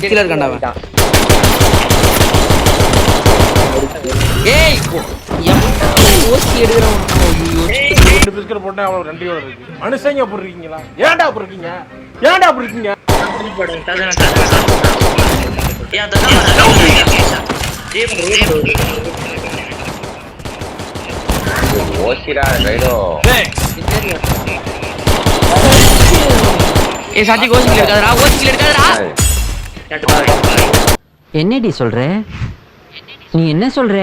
கீழ இருக்கான்டா அவன். ஏய் ஓசி எடுக்குறவன். ரெண்டு பிஸ்கட் போட்டா அவ்வளவு நன்றியோட இருக்கு. மனுஷங்க அப்படி இருக்கீங்களா? ஏன்டா அப்படி இருக்கீங்க? ஏன்டா அப்படி இருக்கீங்க? ஏய் சாத்தி ஓசி கீழ இருக்காதடா, ஓசி கீழ இருக்காதடா. என்னடி சொல்ற? நீ என்ன சொல்ற?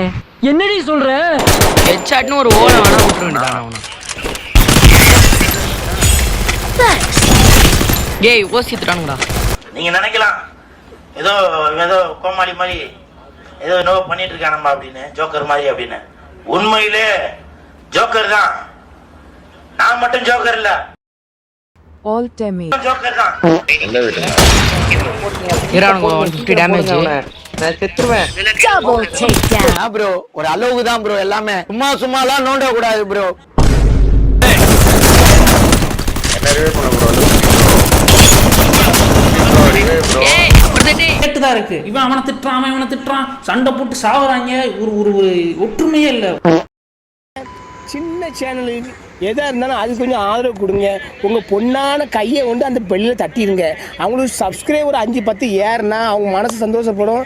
என்னடி சொல்ற? ஹெட்ஷாட்னு ஒரு ஓட வேணா விட்டுற வேண்டியதானா அவன. ஏய் ஓசி தரானுடா. நீங்க நினைக்கலாம் ஏதோ ஏதோ கோமாளி மாதிரி ஏதோ என்னவோ பண்ணிட்டு இருக்கானம்மா அப்படின்னு, ஜோக்கர் மாதிரி அப்படின்னு. உண்மையிலே ஜோக்கர் தான். நான் மட்டும் ஜோக்கர் இல்ல, All Temi. ஜோக்கர் தான். இரானுங்க 150 டேமேஜ். நான் செத்துருவேன். Double takedown. ப்ரோ ஒரு அளவுக்கு தான் ப்ரோ எல்லாமே. சும்மாலாம் நோண்ட கூடாது ப்ரோ. ஏய் ஒருத்தனே தான் இருக்கு. இவன் அவனை திட்டுறான், அவன் இவனை திட்டுறான், சண்டை போட்டு சாவுறாங்க. ஒரு ஒரு ஒரு ஒற்றுமையே இல்லை. சின்ன சேனலுக்கு எதாக இருந்தாலும் அது கொஞ்சம் ஆதரவு கொடுங்க. உங்கள் பொண்ணான கையை கொண்டு அந்த பெல்லில் தட்டிடுங்க. அவங்களுக்கு சப்ஸ்கிரைபர் 5-10 ஏறுனா அவங்க மனசு சந்தோஷப்படும்.